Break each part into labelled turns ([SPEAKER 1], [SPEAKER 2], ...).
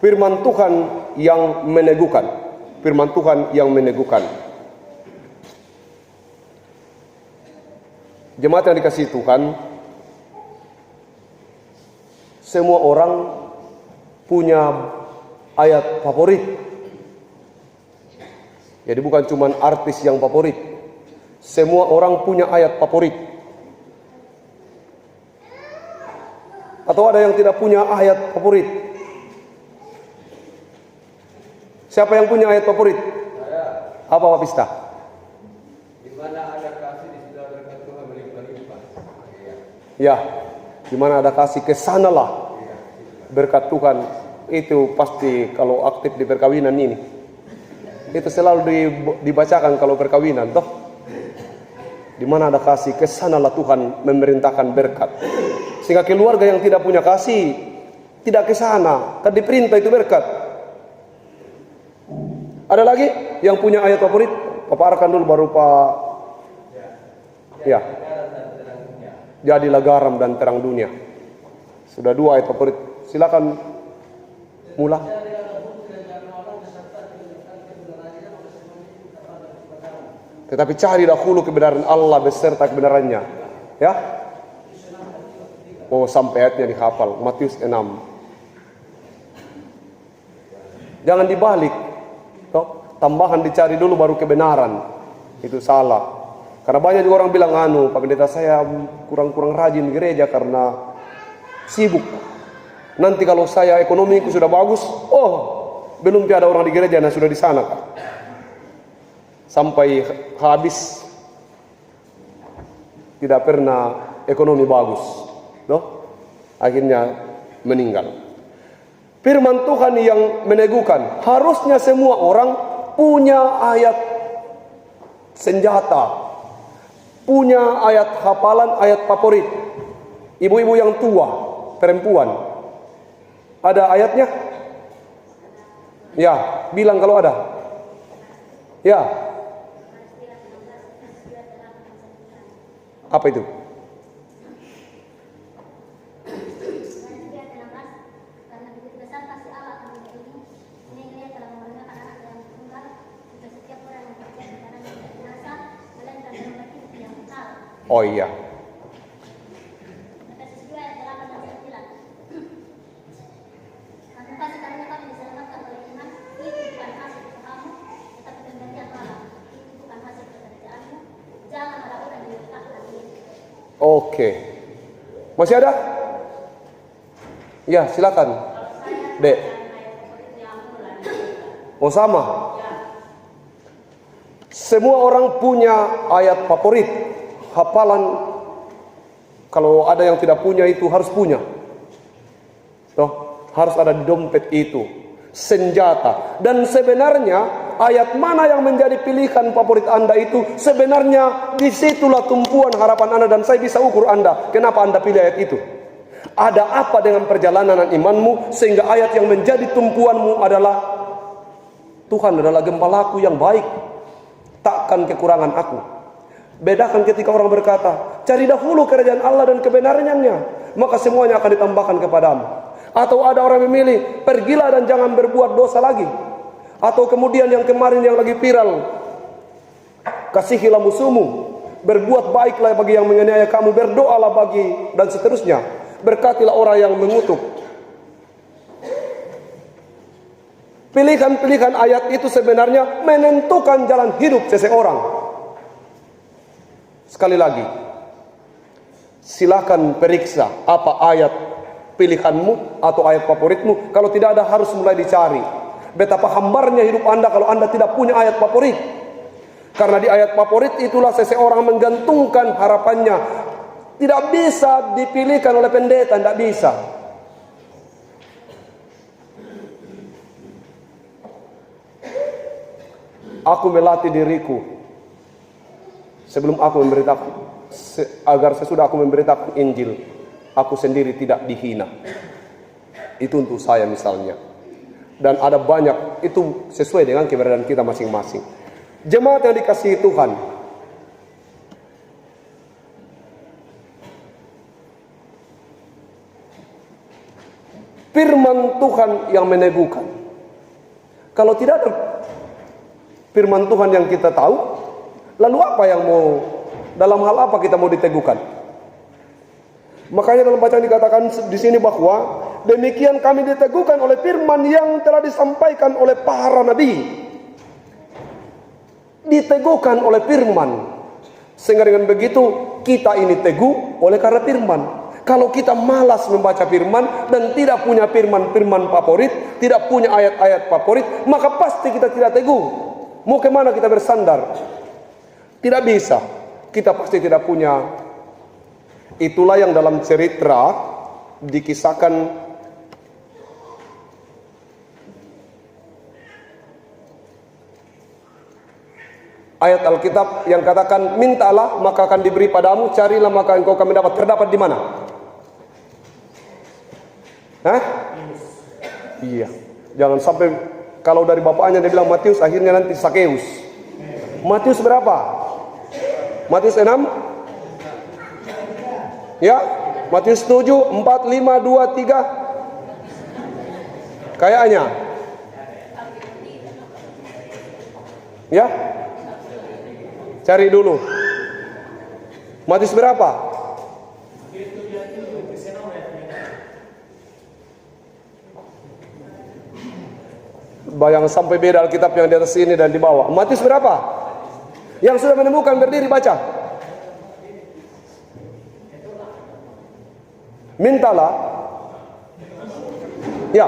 [SPEAKER 1] Firman Tuhan yang meneguhkan. Firman Tuhan yang meneguhkan. Jemaat yang dikasihi Tuhan, semua orang punya ayat favorit. Jadi bukan cuma artis yang favorit. Semua orang punya ayat favorit. Atau ada yang tidak punya ayat favorit? Siapa yang punya ayat favorit?
[SPEAKER 2] Saya.
[SPEAKER 1] Apa Pak Pista?
[SPEAKER 2] Di mana ada kasih di situ berkat Tuhan melimpah-limpah.
[SPEAKER 1] Ya, di mana ada kasih kesanalah berkat Tuhan. Itu pasti kalau aktif di perkawinan ini. Itu selalu dibacakan kalau perkawinan, toh. Di mana ada kasih kesanalah Tuhan memerintahkan berkat. Sehingga keluarga yang tidak punya kasih tidak ke sana, kan diperintah itu berkat. Ada lagi yang punya ayat favorit? Paparkan dulu baru Pak. Ya. Jadilah garam dan terang dunia. Sudah 2 ayat favorit. Silakan mula. Tetapi cari dahulu kebenaran Allah beserta kebenarannya. Ya. Oh, sampai ayatnya dihafal. Matius 6. Jangan dibalik. Toh, tambahan dicari dulu baru kebenaran. Itu salah. Karena banyak juga orang bilang, Pak Pendeta saya kurang-kurang rajin gereja karena sibuk. Nanti kalau saya ekonomiku sudah bagus, belum ada orang di gereja, nah sudah di sana, Kak. Sampai habis tidak pernah ekonomi bagus. Loh? Akhirnya meninggal. Firman Tuhan yang meneguhkan, harusnya semua orang punya ayat senjata, punya ayat hafalan, ayat favorit. Ibu-ibu yang tua, perempuan, ada ayatnya? Ya, bilang kalau ada. Ya. Apa itu? Oh iya. Oke. Masih ada? Ya, silakan. Dek. Oh sama. Semua orang punya ayat favorit, hafalan. Kalau ada yang tidak punya itu harus punya. Toh, harus ada di dompet itu. Senjata. Dan sebenarnya ayat mana yang menjadi pilihan favorit Anda itu, sebenarnya disitulah tumpuan harapan Anda, dan saya bisa ukur Anda. Kenapa Anda pilih ayat itu? Ada apa dengan perjalanan imanmu sehingga ayat yang menjadi tumpuanmu adalah Tuhan adalah gembalaku yang baik, takkan kekurangan aku. Bedakan ketika orang berkata, cari dahulu kerajaan Allah dan kebenarannya, maka semuanya akan ditambahkan kepadamu. Atau ada orang memilih, pergilah dan jangan berbuat dosa lagi. Atau kemudian yang kemarin yang lagi viral, kasihilah musuhmu, berbuat baiklah bagi yang menganiaya kamu, berdoalah bagi, dan seterusnya. Berkatilah orang yang mengutuk. Pilihan-pilihan ayat itu sebenarnya menentukan jalan hidup seseorang. Sekali lagi, silakan periksa apa ayat pilihanmu atau ayat favoritmu. Kalau tidak ada, harus mulai dicari. Betapa hambarnya hidup Anda kalau Anda tidak punya ayat favorit. Karena di ayat favorit itulah seseorang menggantungkan harapannya. Tidak bisa dipilihkan oleh pendeta, tidak bisa. Aku melatih diriku sebelum aku memberitakan, agar sesudah aku memberitakan Injil, aku sendiri tidak dihina. Itu untuk saya misalnya. Dan ada banyak, itu sesuai dengan keberadaan kita masing-masing. Jemaat yang dikasihi Tuhan, firman Tuhan yang meneguhkan. Kalau tidak ada firman Tuhan yang kita tahu, lalu apa yang dalam hal apa kita mau diteguhkan? Makanya dalam bacaan dikatakan di sini bahwa demikian kami diteguhkan oleh firman yang telah disampaikan oleh para nabi. Diteguhkan oleh firman. Sehingga dengan begitu kita ini teguh oleh karena firman. Kalau kita malas membaca firman dan tidak punya firman-firman favorit, tidak punya ayat-ayat favorit, maka pasti kita tidak teguh. Mau kemana kita bersandar? Tidak bisa. Kita pasti tidak punya. Itulah yang dalam cerita dikisahkan ayat Alkitab yang katakan, mintalah maka akan diberi padamu, carilah maka engkau akan mendapat. Terdapat di mana? Hah? Iya. Jangan sampai kalau dari bapaknya dia bilang Matius, akhirnya nanti Sakeus. Matius berapa? Matius 6? Ya? Matius 7, 4, 5, 2, 3. Kayaknya. Ya? Cari dulu. Matius berapa? Bayang sampai beda Alkitab yang di atas ini dan di bawah. Matius berapa? Yang sudah menemukan berdiri baca. Mintalah. Ya.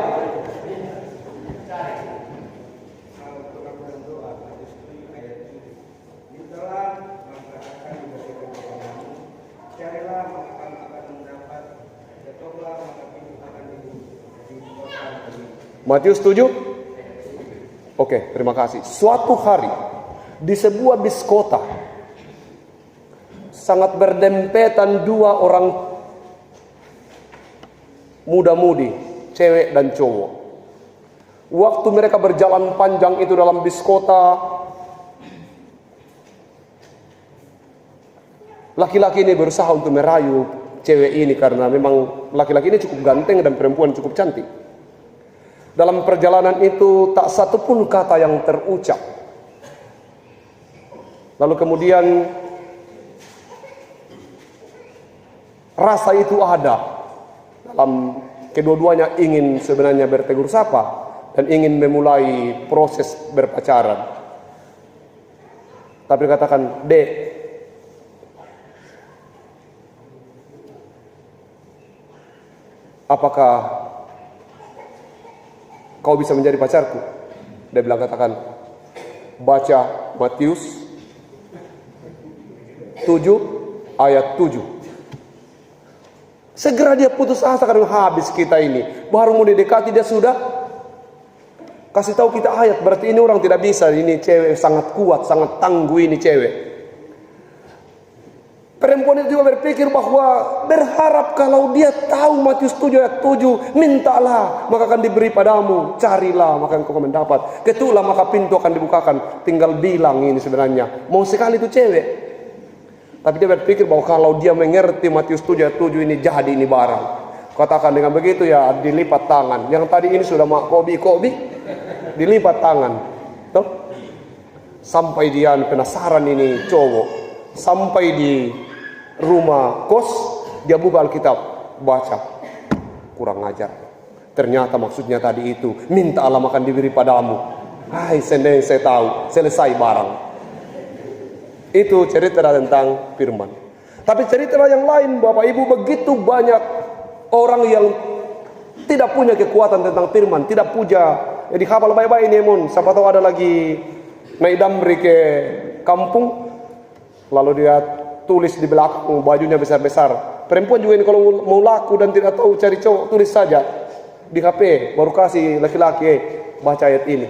[SPEAKER 1] Matius 7. Oke, terima kasih. Suatu hari di sebuah bis kota sangat berdempetan dua orang muda-mudi, cewek dan cowok. Waktu mereka berjalan panjang itu dalam bis kota, laki-laki ini berusaha untuk merayu cewek ini karena memang laki-laki ini cukup ganteng dan perempuan cukup cantik. Dalam perjalanan itu tak satu pun kata yang terucap. Lalu kemudian rasa itu ada dalam kedua-duanya, ingin sebenarnya bertegur sapa dan ingin memulai proses berpacaran. Tapi katakan, "Dek, apakah kau bisa menjadi pacarku?" Dia bilang, katakan, baca Matius 7 ayat 7. Segera dia putus asa karena habis kita ini. Baru mau didekati dia sudah kasih tahu kita ayat. Berarti ini orang tidak bisa. Ini cewek sangat kuat, sangat tangguh ini cewek. Perempuan itu juga berpikir bahwa berharap kalau dia tahu Matius 7 ayat 7, mintalah maka akan diberi padamu, carilah maka engkau akan mendapat, ketuklah maka pintu akan dibukakan. Tinggal bilang ini sebenarnya. Mau sekali itu cewek. Tapi dia berpikir bahwa kalau dia mengerti Matius 7 ayat 7 ini jadi ini barang. Katakan dengan begitu ya, dilipat tangan. Yang tadi ini sudah mak kobi, dilipat tangan. Tuh. Sampai dia penasaran ini cowok. Sampai di rumah kos, dia buka Alkitab, baca. Kurang ajar. Ternyata maksudnya tadi itu, minta Allah akan diberi padamu. Hai, sendiri saya tahu, selesai barang. Itu cerita tentang firman. Tapi cerita yang lain, Bapak Ibu, begitu banyak orang yang tidak punya kekuatan tentang firman, tidak punya. Jadi hafal baik-baik ini, mon. Siapa tahu ada lagi naik damri ke kampung, lalu dia tulis di belakang, bajunya besar-besar. Perempuan juga ini kalau mau laku dan tidak tahu cari cowok, tulis saja di HP, baru kasih laki-laki, baca ayat ini.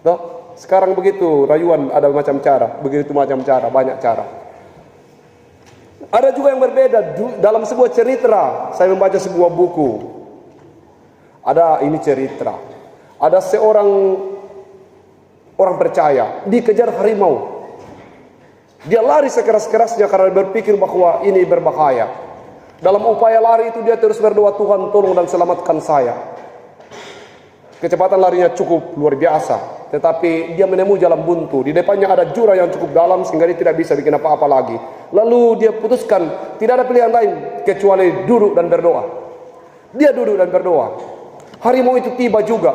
[SPEAKER 1] Tuh, sekarang begitu, rayuan ada macam cara, begitu macam cara, banyak cara. Ada juga yang berbeda. Dalam sebuah cerita, saya membaca sebuah buku. Ada ini cerita. Ada seorang orang percaya dikejar harimau. Dia lari sekeras-kerasnya karena berpikir bahwa ini berbahaya. Dalam upaya lari itu dia terus berdoa, Tuhan tolong dan selamatkan saya. Kecepatan larinya cukup luar biasa, tetapi dia menemui jalan buntu. Di depannya ada jurang yang cukup dalam sehingga dia tidak bisa bikin apa-apa lagi. Lalu dia putuskan tidak ada pilihan lain kecuali duduk dan berdoa. Dia duduk dan berdoa. Harimau itu tiba juga.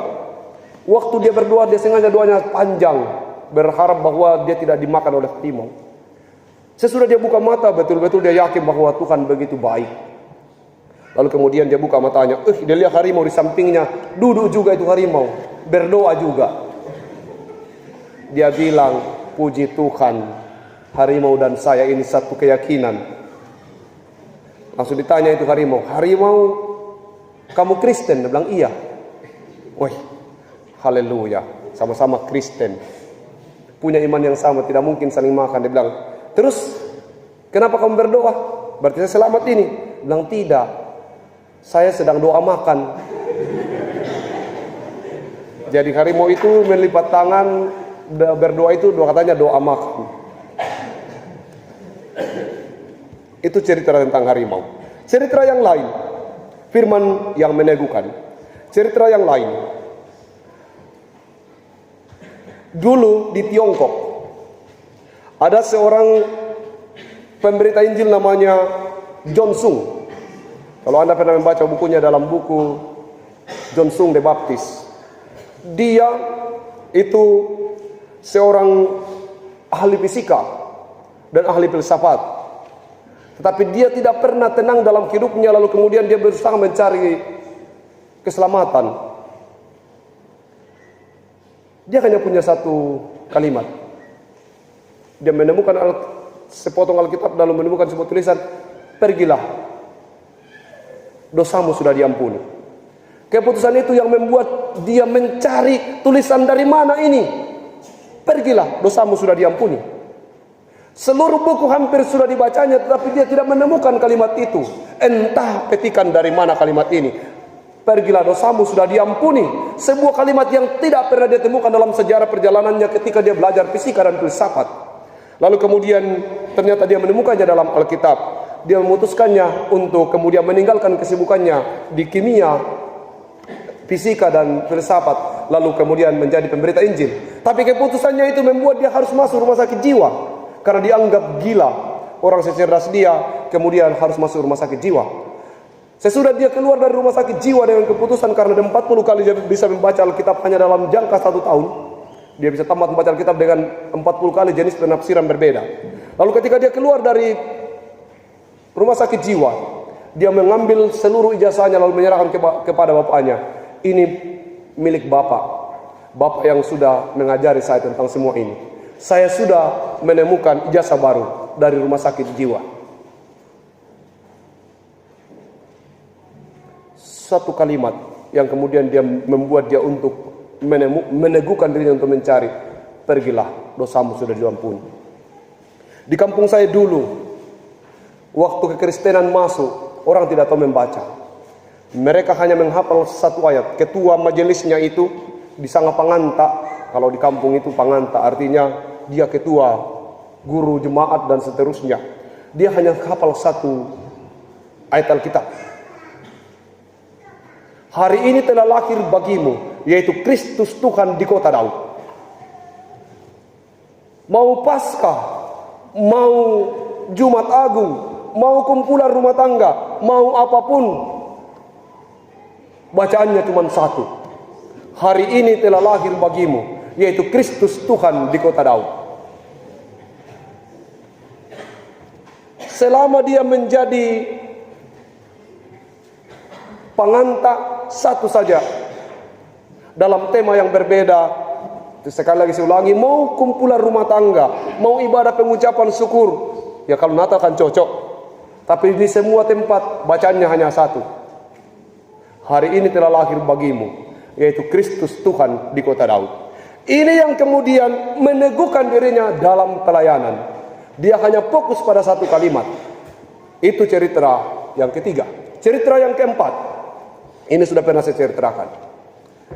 [SPEAKER 1] Waktu dia berdoa, dia sengaja doanya panjang, berharap bahwa dia tidak dimakan oleh harimau. Sesudah dia buka mata, betul-betul dia yakin bahwa Tuhan begitu baik. Lalu kemudian dia buka matanya, dia lihat harimau di sampingnya, duduk juga itu harimau, berdoa juga. Dia bilang, puji Tuhan, harimau dan saya ini satu keyakinan. Langsung ditanya itu harimau, kamu Kristen? Dia bilang, iya. Wih, haleluya, sama-sama Kristen, punya iman yang sama, tidak mungkin saling makan. Dia bilang, terus kenapa kamu berdoa? Berarti saya selamat ini? Dia bilang, tidak, saya sedang doa makan. Jadi harimau itu melipat tangan, berdoa itu katanya doa makan. Itu cerita tentang harimau. Cerita yang lain, firman yang meneguhkan. Cerita yang lain, dulu di Tiongkok ada seorang pemberita Injil namanya John Sung. Kalau Anda pernah membaca bukunya dalam buku John Sung the Baptist, dia itu seorang ahli fisika dan ahli filsafat. Tetapi dia tidak pernah tenang dalam hidupnya, lalu kemudian dia berusaha mencari keselamatan. Dia hanya punya satu kalimat. Dia menemukan sepotong Alkitab, lalu menemukan sebuah tulisan, pergilah, dosamu sudah diampuni. Keputusan itu yang membuat dia mencari tulisan dari mana ini. Pergilah, dosamu sudah diampuni. Seluruh buku hampir sudah dibacanya, tetapi dia tidak menemukan kalimat itu. Entah petikan dari mana kalimat ini. Pergilah, dosamu sudah diampuni. Sebuah kalimat yang tidak pernah ditemukan dalam sejarah perjalanannya ketika dia belajar fisika dan filsafat. Lalu kemudian ternyata dia menemukannya dalam Alkitab. Dia memutuskannya untuk kemudian meninggalkan kesibukannya di kimia, fisika dan filsafat, lalu kemudian menjadi pemberita Injil. Tapi keputusannya itu membuat dia harus masuk rumah sakit jiwa karena dianggap gila. Orang secerdas dia kemudian harus masuk rumah sakit jiwa. Sesudah dia keluar dari rumah sakit jiwa dengan keputusan, karena 40 kali dia bisa membaca Alkitab hanya dalam jangka 1 tahun. Dia bisa tamat membaca Alkitab dengan 40 kali jenis penafsiran berbeda. Lalu ketika dia keluar dari rumah sakit jiwa, dia mengambil seluruh ijazahnya lalu menyerahkan kepada bapaknya. Ini milik bapak, bapak yang sudah mengajari saya tentang semua ini. Saya sudah menemukan ijazah baru dari rumah sakit jiwa. Satu kalimat yang kemudian dia membuat dia untuk meneguhkan dirinya untuk mencari, pergilah, dosamu sudah diampuni. Di kampung saya dulu, waktu kekristenan masuk, orang tidak tahu membaca. Mereka hanya menghafal satu ayat. Ketua majelisnya itu disangka panganta. Kalau di kampung itu panganta artinya dia ketua, guru jemaat dan seterusnya. Dia hanya hafal satu ayat Alkitab. Hari ini telah lahir bagimu, yaitu Kristus Tuhan di kota Daud. Mau Paskah, mau Jumat Agung, mau kumpulan rumah tangga, mau apapun, bacaannya cuma satu. Hari ini telah lahir bagimu, yaitu Kristus Tuhan di kota Daud. Selama dia menjadi panganta satu saja dalam tema yang berbeda. Sekali lagi saya ulangi, mau kumpulan rumah tangga, mau ibadah pengucapan syukur, ya kalau Natal kan cocok. Tapi di semua tempat bacaannya hanya satu. Hari ini telah lahir bagimu, yaitu Kristus Tuhan di kota Daud. Ini yang kemudian meneguhkan dirinya dalam pelayanan. Dia hanya fokus pada satu kalimat. Itu cerita yang ketiga. Cerita yang keempat, ini sudah pernah saya ceritakan.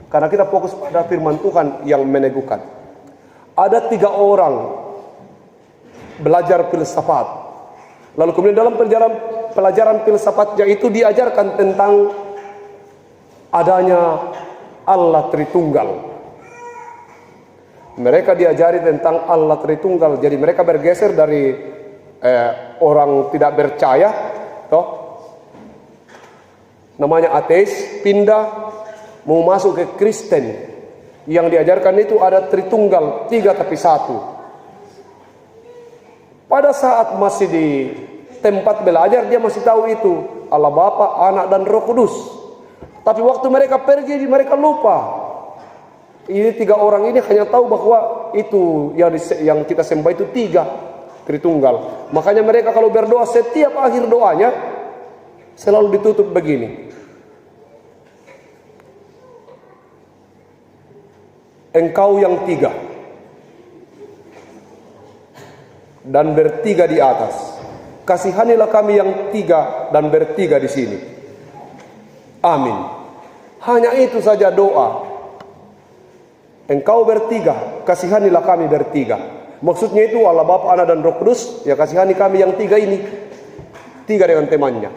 [SPEAKER 1] Karena kita fokus pada firman Tuhan yang meneguhkan. Ada 3 orang belajar filsafat. Lalu kemudian dalam pelajaran filsafatnya itu diajarkan tentang adanya Allah Tritunggal. Mereka diajari tentang Allah Tritunggal. Jadi mereka bergeser dari orang tidak percaya, toh, namanya ateis, pindah mau masuk ke Kristen. Yang diajarkan itu ada Tritunggal, 3 tapi 1. Pada saat masih di tempat belajar dia masih tahu itu Allah Bapa, Anak dan Roh Kudus. Tapi waktu mereka pergi mereka lupa. Ini 3 orang ini hanya tahu bahwa itu yang kita sembah itu 3 Tritunggal. Makanya mereka kalau berdoa setiap akhir doanya selalu ditutup begini. Engkau yang 3 dan bertiga di atas, kasihanilah kami yang 3 dan bertiga di sini. Amin. Hanya itu saja doa. Engkau bertiga, kasihanilah kami bertiga. Maksudnya itu Allah Bapa, Anak dan Roh Kudus, ya kasihani kami yang 3 ini. 3 dengan temannya.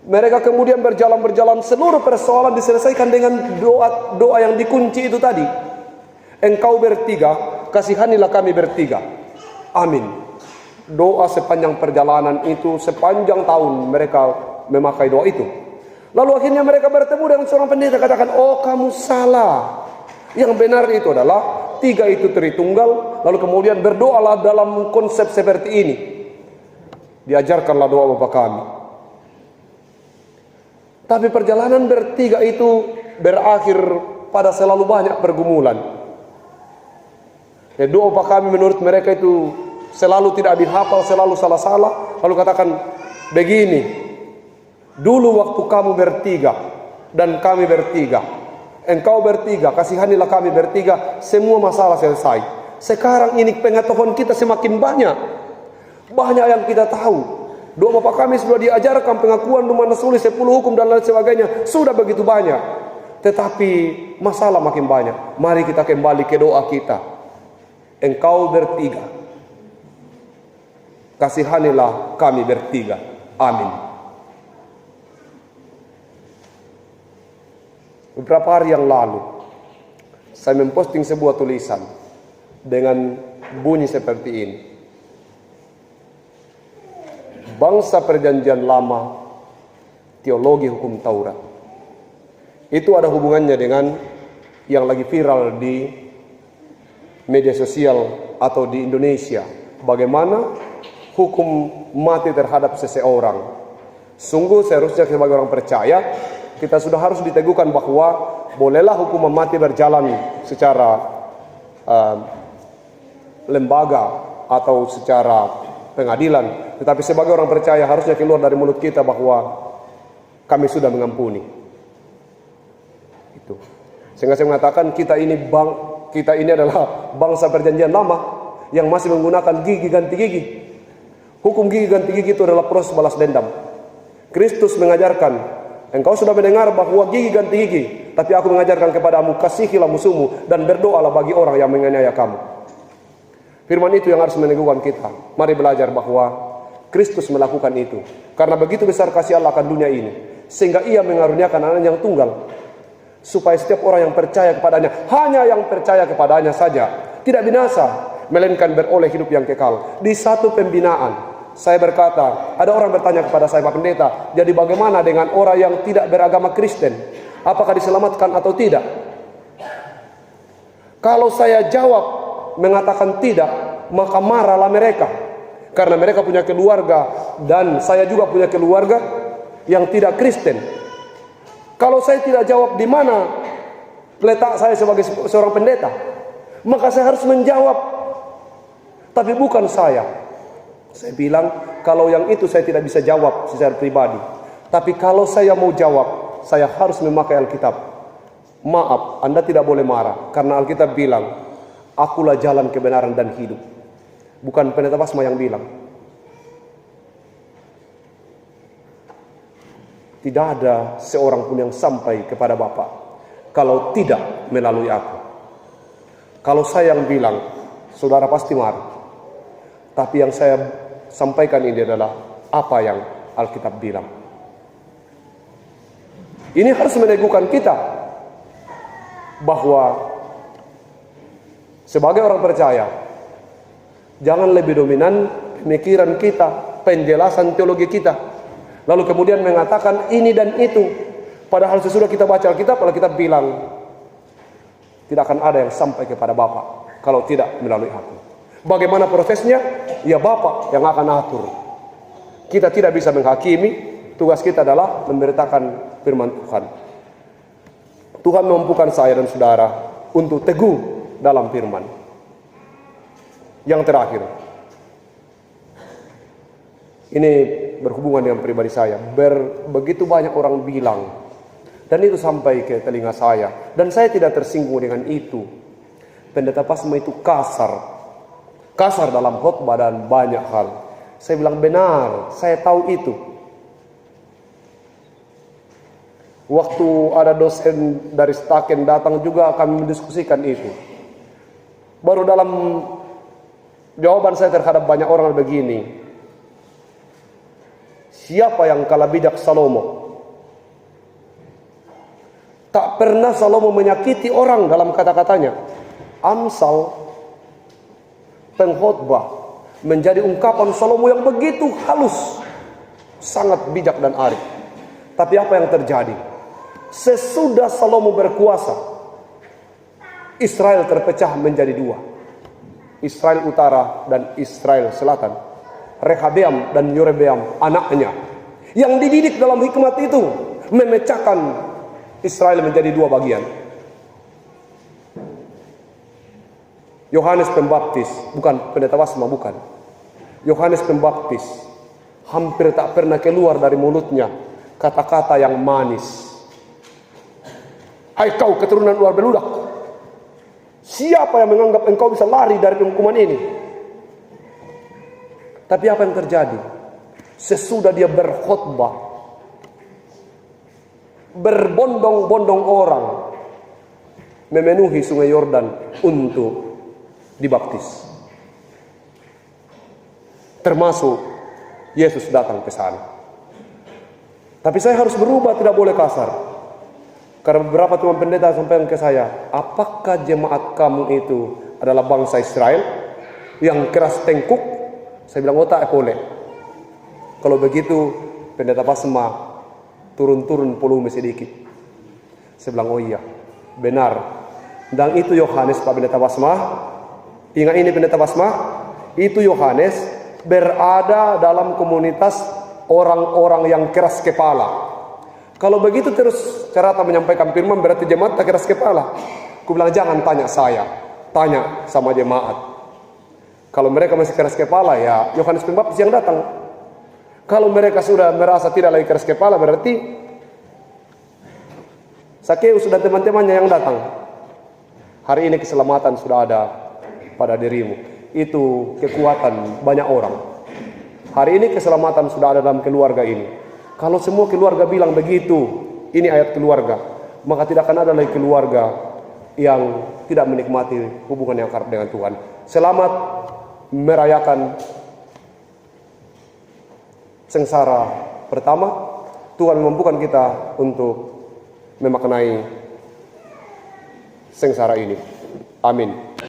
[SPEAKER 1] Mereka kemudian berjalan, seluruh persoalan diselesaikan dengan doa yang dikunci itu tadi. Engkau bertiga, kasihanilah kami bertiga. Amin. Doa sepanjang perjalanan itu, sepanjang tahun mereka memakai doa itu. Lalu akhirnya mereka bertemu dengan seorang pendeta, katakan, oh kamu salah. Yang benar itu adalah 3 itu Tritunggal. Lalu kemudian berdoalah dalam konsep seperti ini. Diajarkanlah doa Bapa kami. Tapi perjalanan bertiga itu berakhir pada selalu banyak pergumulan. Ya, doa Bapa kami menurut mereka itu selalu tidak dihafal, selalu salah-salah. Lalu katakan begini, dulu waktu kamu bertiga dan kami bertiga, engkau bertiga, kasihanilah kami bertiga, semua masalah selesai. Sekarang ini pengetahuan kita semakin banyak yang kita tahu. Doa Bapa kami sudah diajarkan, pengakuan rumah sulit, 10 hukum dan lain sebagainya, sudah begitu banyak. Tetapi masalah makin banyak. Mari kita kembali ke doa kita. Engkau bertiga, kasihanilah kami bertiga. Amin. Beberapa hari yang lalu saya memposting sebuah tulisan dengan bunyi seperti ini. Bangsa Perjanjian Lama, teologi hukum Taurat. Itu ada hubungannya dengan yang lagi viral di media sosial atau di Indonesia. Bagaimana hukum mati terhadap seseorang. Sungguh seharusnya sebagai orang percaya kita sudah harus diteguhkan bahwa bolehlah hukuman mati berjalan secara lembaga atau secara pengadilan. Tetapi sebagai orang percaya harusnya keluar dari mulut kita bahwa kami sudah mengampuni. Itu. Sehingga saya mengatakan kita ini adalah bangsa Perjanjian Lama yang masih menggunakan gigi ganti gigi. Hukum gigi ganti gigi itu adalah proses balas dendam. Kristus mengajarkan, engkau sudah mendengar bahwa gigi ganti gigi, tapi aku mengajarkan kepadamu, kasihilah musuhmu dan berdoalah bagi orang yang menganiaya kamu. Firman itu yang harus meneguhkan kita. Mari belajar bahwa Kristus melakukan itu. Karena begitu besar kasih Allah akan dunia ini, sehingga ia mengaruniakan anaknya yang tunggal, supaya setiap orang yang percaya kepadanya, hanya yang percaya kepadanya saja, tidak binasa, melainkan beroleh hidup yang kekal. Di satu pembinaan saya berkata, ada orang bertanya kepada saya, Pak Pendeta, jadi bagaimana dengan orang yang tidak beragama Kristen? Apakah diselamatkan atau tidak? Kalau saya jawab mengatakan tidak, maka marahlah mereka. Karena mereka punya keluarga dan saya juga punya keluarga yang tidak Kristen. Kalau saya tidak jawab di mana letak saya sebagai seorang pendeta, maka saya harus menjawab. Tapi bukan saya. Saya bilang, kalau yang itu saya tidak bisa jawab secara pribadi. Tapi kalau saya mau jawab, saya harus memakai Alkitab. Maaf, Anda tidak boleh marah. Karena Alkitab bilang, akulah jalan kebenaran dan hidup. Bukan Pendeta Basma yang bilang. Tidak ada seorang pun yang sampai kepada Bapa kalau tidak melalui aku. Kalau saya yang bilang, saudara pasti marah. Tapi yang saya sampaikan ini adalah apa yang Alkitab bilang. Ini harus meneguhkan kita. bahwa sebagai orang percaya, jangan lebih dominan pemikiran kita, penjelasan teologi kita, lalu kemudian mengatakan ini dan itu, padahal sesudah kita baca Alkitab, kalau kita bilang tidak akan ada yang sampai kepada Bapa kalau tidak melalui aku. Bagaimana prosesnya? Ya Bapa yang akan atur. Kita tidak bisa menghakimi, tugas kita adalah memberitakan firman Tuhan. Tuhan memampukan saya dan saudara untuk teguh dalam firman. Yang terakhir, ini berhubungan dengan pribadi saya. Begitu banyak orang bilang, dan itu sampai ke telinga saya, dan saya tidak tersinggung dengan itu. Pendeta Pasma itu kasar dalam khotbah dan banyak hal. Saya bilang benar, saya tahu itu. Waktu ada dosen dari Staken datang juga kami mendiskusikan itu. Baru dalam jawaban saya terhadap banyak orang begini, siapa yang kalah bijak Salomo? Tak pernah Salomo menyakiti orang dalam kata-katanya. Amsal, pengkhotbah, menjadi ungkapan Salomo yang begitu halus, sangat bijak dan arif. Tapi apa yang terjadi? Sesudah Salomo berkuasa, Israel terpecah menjadi dua. Israel Utara dan Israel Selatan. Rehabeam dan Yerobeam anaknya, yang dididik dalam hikmat itu, memecahkan Israel menjadi dua bagian. Yohanes Pembaptis, bukan pendeta Pasma, bukan. Yohanes Pembaptis hampir tak pernah keluar dari mulutnya kata-kata yang manis. Hai kau keturunan ular beludak, siapa yang menganggap engkau bisa lari dari penghukuman ini? Tapi apa yang terjadi? Sesudah dia berkhotbah, berbondong-bondong orang memenuhi sungai Yordan untuk dibaptis. Termasuk Yesus datang ke sana. Tapi saya harus berubah, tidak boleh kasar. Karena beberapa teman pendeta sampaikan ke saya, apakah jemaat kamu itu adalah bangsa Israel yang keras tengkuk? Saya bilang, oh tak boleh. Kalau begitu, pendeta Pasma turun-turun volume sedikit. Saya bilang, oh iya, benar. Dan itu Yohanes, Pak Pendeta Pasma. Ingat ini Pendeta Pasma, itu Yohanes berada dalam komunitas orang-orang yang keras kepala. Kalau begitu terus cara menyampaikan firman, berarti jemaat tak keras kepala. Aku bilang, jangan tanya saya, tanya sama jemaat. Kalau mereka masih keras kepala, ya Yohanes Pembaptis yang datang. Kalau mereka sudah merasa tidak lagi keras kepala, berarti Sakeus dan teman-temannya yang datang. Hari ini keselamatan sudah ada pada dirimu. Itu kekuatan banyak orang. Hari ini keselamatan sudah ada dalam keluarga ini. Kalau semua keluarga bilang begitu, ini ayat keluarga, maka tidak akan ada lagi keluarga yang tidak menikmati hubungan yang akrab dengan Tuhan. Selamat merayakan sengsara pertama. Tuhan memampukan kita untuk memaknai sengsara ini. Amin.